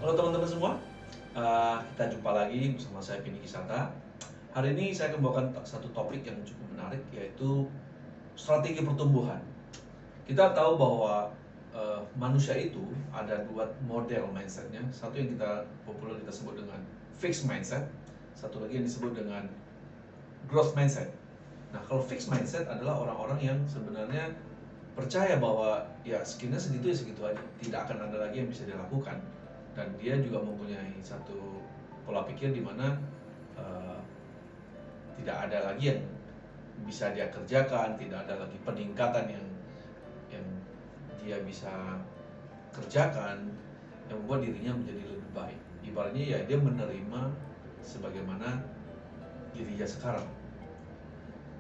Halo teman-teman semua, kita jumpa lagi bersama saya Pini Kisata. Hari ini saya akan membawakan satu topik yang cukup menarik, yaitu strategi pertumbuhan. Kita tahu bahwa manusia itu ada dua model mindsetnya. Satu yang populer kita sebut dengan fixed mindset, satu lagi yang disebut dengan growth mindset. Nah, kalau fixed mindset adalah orang-orang yang sebenarnya percaya bahwa ya skillnya segitu ya segitu aja, tidak akan ada lagi yang bisa dilakukan, dan dia juga mempunyai satu pola pikir di mana tidak ada lagi yang bisa dia kerjakan, tidak ada lagi peningkatan yang dia bisa kerjakan yang membuat dirinya menjadi lebih baik. Ibaratnya ya dia menerima sebagaimana dirinya sekarang.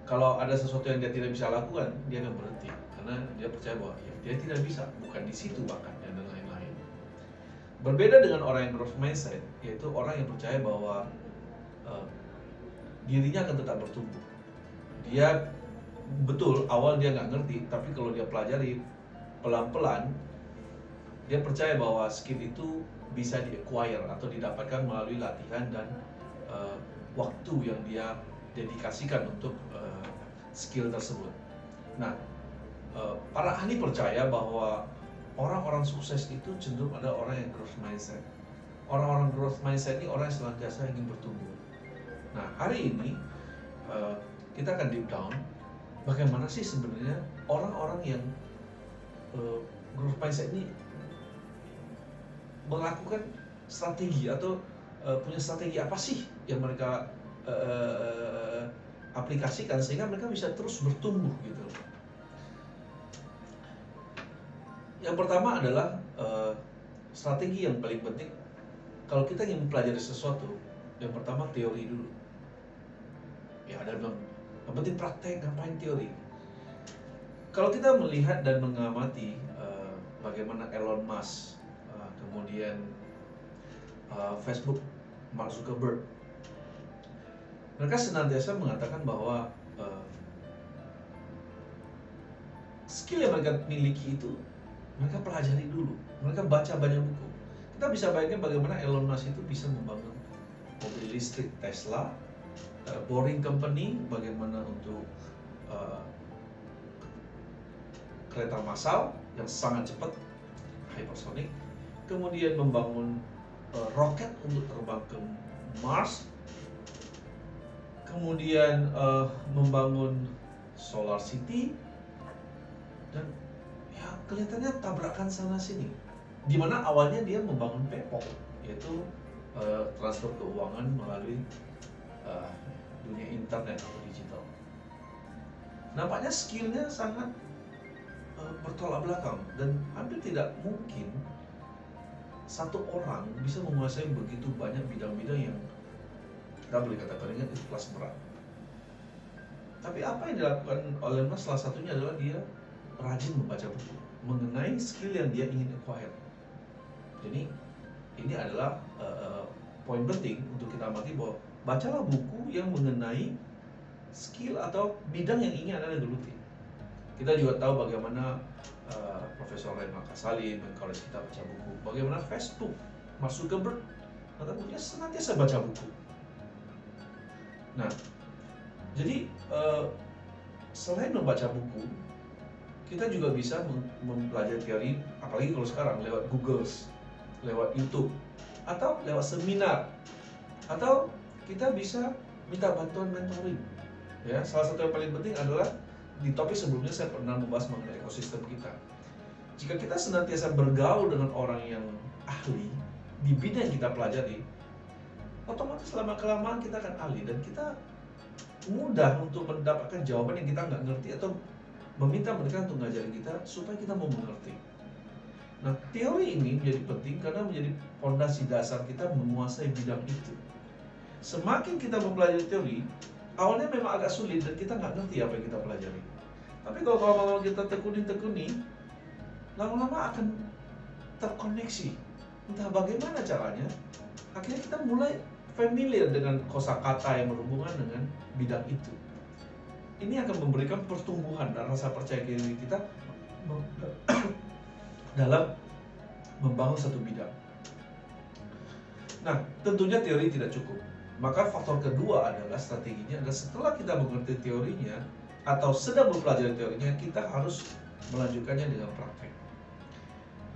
Kalau ada sesuatu yang dia tidak bisa lakukan, dia akan berhenti karena dia percaya bahwa ya, dia tidak bisa, bukan di situ bakatnya dan lain-lain. Berbeda dengan orang yang growth mindset, yaitu orang yang percaya bahwa dirinya akan tetap bertumbuh. Dia betul awal dia nggak ngerti, tapi kalau dia pelajari pelan-pelan, dia percaya bahwa skill itu bisa di-acquire atau didapatkan melalui latihan dan waktu yang dia dedikasikan untuk skill tersebut. Nah, para ahli percaya bahwa orang-orang sukses itu cenderung ada orang yang growth mindset. Orang-orang growth mindset ini orang yang senantiasa ingin bertumbuh. Nah, hari ini kita akan deep down bagaimana sih sebenarnya orang-orang yang growth mindset ini melakukan strategi atau punya strategi apa sih yang mereka aplikasikan sehingga mereka bisa terus bertumbuh gitu. Yang pertama adalah strategi yang paling penting kalau kita ingin mempelajari sesuatu. Yang pertama teori dulu. Ya ada bilang, yang penting praktek, ngapain teori. Kalau kita melihat dan mengamati bagaimana Elon Musk, kemudian Facebook, Mark Zuckerberg, mereka senantiasa mengatakan bahwa skill yang mereka miliki itu mereka pelajari dulu, mereka baca banyak buku. Kita bisa bayangkan bagaimana Elon Musk itu bisa membangun mobil listrik Tesla, Boring Company, bagaimana untuk kereta massal yang sangat cepat, hypersonic, kemudian membangun roket untuk terbang ke Mars, kemudian membangun solar city, dan ya kelihatannya tabrakan sana sini. Dimana awalnya dia membangun PayPal, yaitu transfer keuangan melalui dunia internet atau digital. Nampaknya skillnya sangat bertolak belakang dan hampir tidak mungkin satu orang bisa menguasai begitu banyak bidang-bidang yang kita boleh katakan itu kelas berat. Tapi apa yang dilakukan oleh Mas salah satunya adalah dia rajin membaca buku mengenai skill yang dia ingin acquire. Jadi ini adalah poin penting untuk kita amati bahwa bacalah buku yang mengenai skill atau bidang yang ingin Anda geluti. Kita juga tahu bagaimana Profesor Reinhard Kasali mengencourage kita baca buku. Bagaimana Facebook, Mark Zuckerberg, katanya senantiasa baca buku. Nah, jadi selain membaca buku, kita juga bisa mempelajari teori, apalagi kalau sekarang lewat Google, lewat YouTube, atau lewat seminar, atau kita bisa minta bantuan mentoring. Ya, salah satu yang paling penting adalah di topik sebelumnya saya pernah membahas mengenai ekosistem kita. Jika kita senantiasa bergaul dengan orang yang ahli di bidang yang kita pelajari, otomatis lama-kelamaan kita akan ahli dan kita mudah untuk mendapatkan jawaban yang kita nggak ngerti atau meminta mereka untuk ngajarin kita supaya kita mau mengerti. Nah, teori ini menjadi penting karena menjadi fondasi dasar kita menguasai bidang itu. Semakin kita mempelajari teori, awalnya memang agak sulit dan kita nggak ngerti apa yang kita pelajari. Tapi kalau lama-lama kita tekuni, lama-lama akan terkoneksi. Entah bagaimana caranya, akhirnya kita mulai familiar dengan kosakata yang berhubungan dengan bidang itu. Ini akan memberikan pertumbuhan dan rasa percaya diri kita dalam membangun satu bidang. Nah, tentunya teori tidak cukup. Maka faktor kedua adalah strateginya adalah setelah kita mengerti teorinya atau sedang mempelajari teorinya, kita harus melanjutkannya dengan praktek.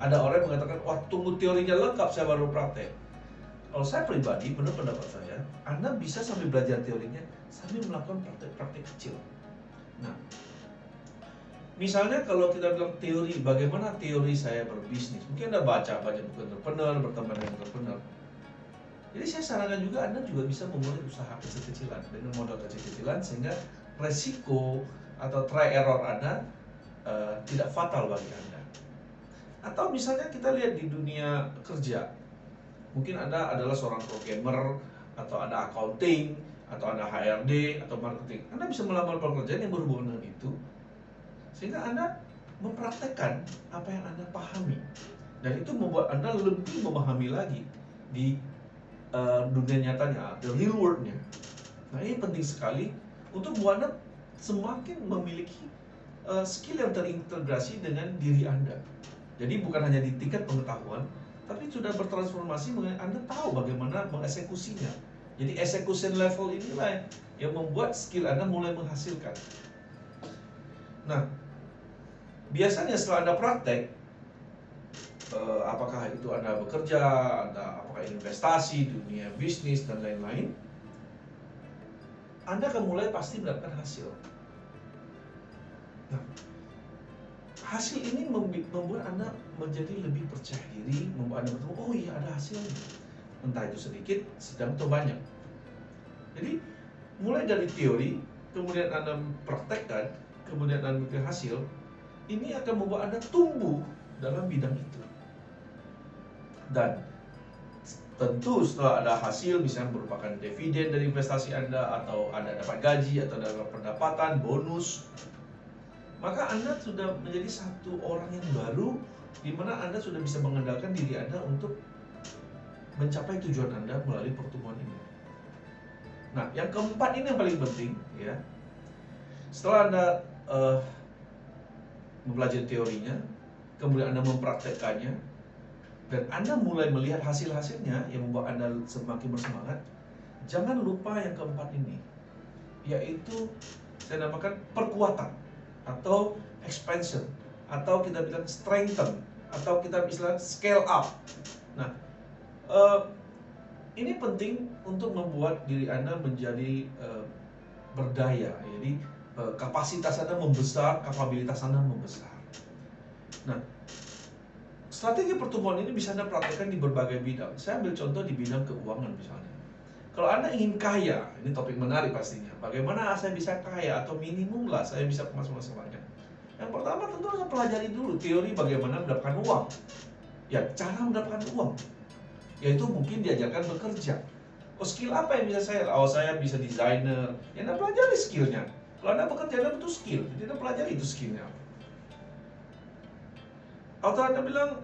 Ada orang yang mengatakan, wah tunggu teorinya lengkap saya baru praktek. Kalau saya pribadi, menurut pendapat saya, Anda bisa sambil belajar teorinya sambil melakukan praktek-praktek kecil. Nah, misalnya kalau kita bilang teori, bagaimana teori saya berbisnis? Mungkin Anda baca banyak buku entrepreneur, berteman dengan entrepreneur. Jadi saya sarankan juga Anda juga bisa memulai usaha kecil-kecilan dengan modal kecil-kecilan sehingga resiko atau try error Anda tidak fatal bagi Anda. Atau misalnya kita lihat di dunia kerja, mungkin Anda adalah seorang programmer atau Anda accounting atau Anda HRD atau marketing. Anda bisa melamar pekerjaan yang berhubungan dengan itu sehingga Anda mempraktekkan apa yang Anda pahami, dan itu membuat Anda lebih memahami lagi di dunia nyatanya, the real world-nya. Nah, ini penting sekali untuk membuat Anda semakin memiliki skill yang terintegrasi dengan diri Anda. Jadi bukan hanya di tingkat pengetahuan, tapi sudah bertransformasi mengenai Anda tahu bagaimana mengeksekusinya. Jadi execution level inilah yang membuat skill Anda mulai menghasilkan. Nah, biasanya setelah Anda praktek, apakah itu Anda bekerja, apakah investasi, dunia bisnis, dan lain-lain, Anda akan mulai pasti mendapatkan hasil. Nah, hasil ini membuat Anda menjadi lebih percaya diri, membuat Anda bertemu, oh iya ada hasilnya. Entah itu sedikit, sedang atau banyak. Jadi, mulai dari teori, kemudian Anda praktekkan, kemudian Anda memiliki hasil, ini akan membuat Anda tumbuh dalam bidang itu. Dan tentu setelah ada hasil, misalnya merupakan dividen dari investasi Anda, atau Anda dapat gaji, atau dapat pendapatan, bonus, maka Anda sudah menjadi satu orang yang baru, di mana Anda sudah bisa mengandalkan diri Anda untuk mencapai tujuan Anda melalui pertumbuhan ini. Nah, yang keempat ini yang paling penting, ya. Setelah Anda mempelajari teorinya, kemudian Anda mempraktekkannya, dan Anda mulai melihat hasil-hasilnya yang membuat Anda semakin bersemangat, jangan lupa yang keempat ini, yaitu saya namakan perkuatan atau expansion, atau kita bilang strengthen, atau kita bilang scale up. Nah, ini penting untuk membuat diri Anda menjadi berdaya. Jadi kapasitas Anda membesar, kapabilitas Anda membesar. Nah, strategi pertumbuhan ini bisa Anda praktekkan di berbagai bidang. Saya ambil contoh di bidang keuangan misalnya. Kalau Anda ingin kaya, ini topik menarik pastinya. Bagaimana saya bisa kaya, atau minimum lah saya bisa penghasilan banyak. Yang pertama tentu harus pelajari dulu teori bagaimana mendapatkan uang. Ya, cara mendapatkan uang, yaitu mungkin diajarkan bekerja. Oh, skill apa yang bisa saya? Oh, saya bisa desainer. Ya, Anda pelajari skillnya. Kalau Anda bekerja, Anda butuh skill. Jadi Anda pelajari itu skillnya. Atau Anda bilang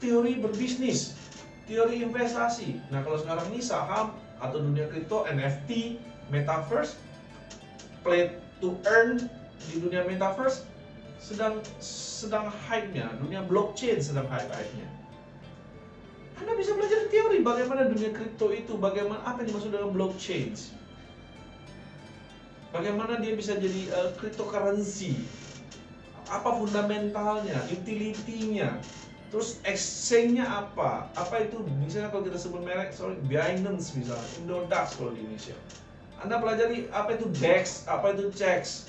teori berbisnis, teori investasi. Nah, kalau sekarang ini saham atau dunia kripto, NFT, metaverse, play to earn di dunia metaverse sedang hype-nya, dunia blockchain sedang hype-nya. Anda bisa belajar teori bagaimana dunia kripto itu, bagaimana apa yang dimaksud dengan blockchain, bagaimana dia bisa jadi cryptocurrency, apa fundamentalnya, utility-nya, terus exchange-nya apa itu, misalnya kalau kita sebut merek, Binance misalnya, Indodax kalau di Indonesia. Anda pelajari apa itu DEX, apa itu CHEX,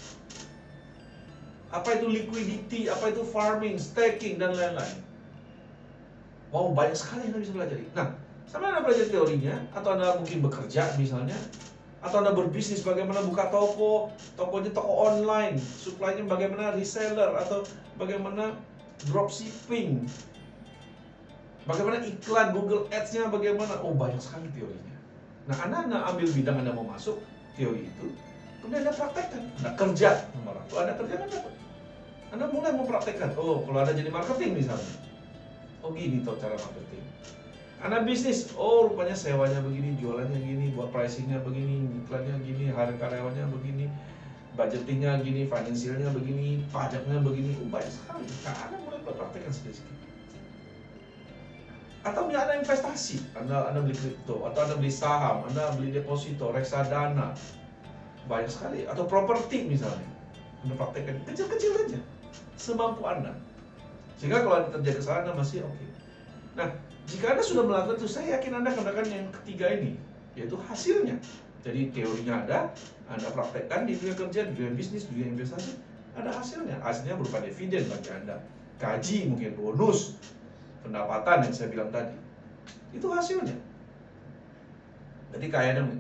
apa itu liquidity, apa itu farming, staking, dan lain-lain. Wow, banyak sekali yang Anda bisa pelajari. Nah, sampai Anda pelajari teorinya, atau Anda mungkin bekerja misalnya, atau Anda berbisnis, bagaimana buka tokonya toko online, supply-nya bagaimana reseller, atau bagaimana dropshipping, bagaimana iklan Google Ads-nya, bagaimana, oh banyak sekali teorinya. Nah, Anda ambil bidang Anda mau masuk, teori itu, kemudian Anda praktekkan. Anda kerja, kalau Anda kerja kan dapat. Anda mulai mempraktekkan, oh kalau Anda jadi marketing misalnya, oh gini toh cara marketing. Anda bisnis, oh rupanya sewanya begini, jualannya gini, buat pricingnya begini, iklannya gini, harga karyawannya begini, budgetingnya gini, finansialnya begini, pajaknya begini, banyak sekali. Nah, Anda mulai mempraktekkan sedikit. Atau misalnya Anda investasi, Anda beli kripto, atau Anda beli saham, Anda beli deposito, reksadana, banyak sekali. Atau properti misalnya, Anda praktekkan kecil-kecil aja, semampu Anda. Sehingga kalau Anda terjadi kesalahan, Anda masih oke. Nah, jika Anda sudah melakukan itu, saya yakin Anda akan melakukan yang ketiga ini, yaitu hasilnya. Jadi teorinya ada, Anda praktekkan di dunia kerja, di dunia bisnis, di dunia investasi, ada hasilnya. Hasilnya berupa dividen bagi Anda, gaji mungkin, bonus, pendapatan yang saya bilang tadi. Itu hasilnya. Jadi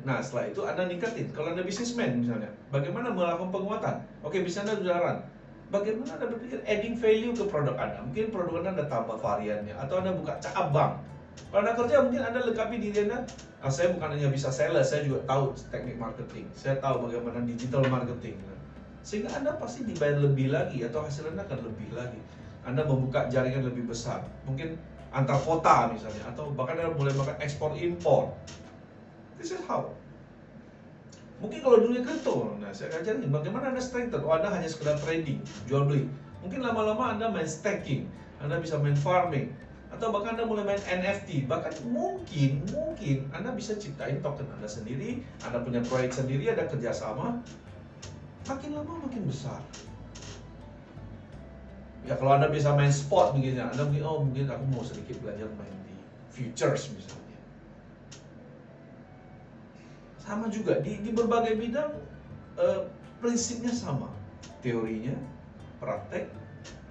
nah setelah itu Anda ningkatin. Kalau Anda bisnismen misalnya, bagaimana melakukan penguatan? Oke, bisa Anda jalan. Bagaimana Anda berpikir adding value ke produk Anda? Mungkin produk Anda tambah variannya, atau Anda buka cabang. Kalau Anda kerja, mungkin Anda lengkapi diri Anda. Saya bukan hanya bisa sales, saya juga tahu teknik marketing. Saya tahu bagaimana digital marketing. Sehingga Anda pasti dibayar lebih lagi, atau hasil Anda akan lebih lagi. Anda membuka jaringan lebih besar. Mungkin antar kota misalnya, atau bahkan Anda mulai makan ekspor impor. This is how. Mungkin kalau dunia kripto, nah saya ajarin bagaimana Anda strengthen. Anda hanya sekedar trading, jual beli. Mungkin lama-lama Anda main staking, Anda bisa main farming, atau bahkan Anda mulai main NFT. Bahkan mungkin Anda bisa ciptain token Anda sendiri, Anda punya proyek sendiri, ada kerjasama. Makin lama makin besar. Ya kalau Anda bisa main spot begini, Anda mungkin aku mau sedikit belajar main di futures misalnya. Sama juga di berbagai bidang, prinsipnya sama. Teorinya, praktek,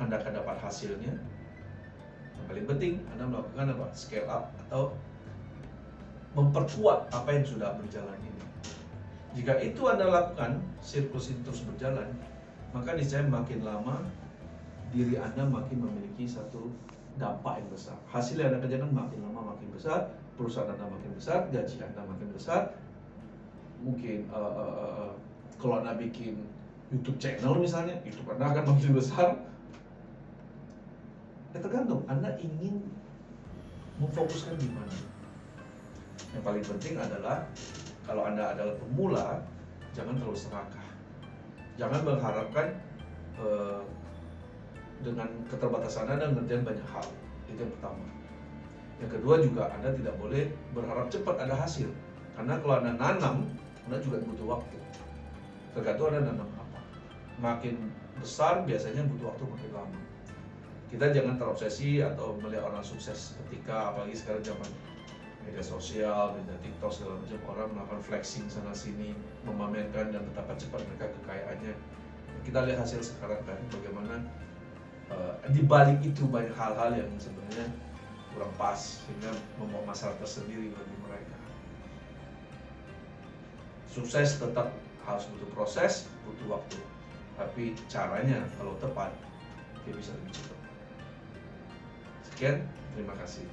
Anda akan dapat hasilnya. Yang paling penting Anda melakukan apa? Scale up atau memperkuat apa yang sudah berjalan ini. Jika itu Anda lakukan, siklus ini terus berjalan, maka niscaya makin lama diri Anda makin memiliki satu dampak yang besar. Hasil yang Anda kerjakan makin lama makin besar, perusahaan Anda makin besar, gaji Anda makin besar. Mungkin kalau Anda bikin YouTube channel misalnya, YouTube Anda akan makin besar. Ya tergantung Anda ingin memfokuskan di mana. Yang paling penting adalah kalau Anda adalah pemula, jangan terlalu serakah. Jangan mengharapkan dengan keterbatasan Anda ngerjain banyak hal. Itu yang pertama. Yang kedua juga Anda tidak boleh berharap cepat ada hasil. Karena kalau Anda nanam, Anda juga butuh waktu. Tergantung Anda nanam apa. Makin besar biasanya butuh waktu makin lama. Kita jangan terobsesi atau melihat orang sukses ketika, apalagi sekarang zaman media sosial, media TikTok segala macam, orang melakukan flexing sana sini, memamerkan dan betapa cepat mereka kekayaannya. Kita lihat hasil sekarang kan, bagaimana di balik itu banyak hal-hal yang sebenarnya kurang pas, sehingga membawa masalah tersendiri bagi mereka. Sukses tetap harus butuh proses, butuh waktu. Tapi caranya kalau tepat, dia bisa lebih cepat. Sekian, terima kasih.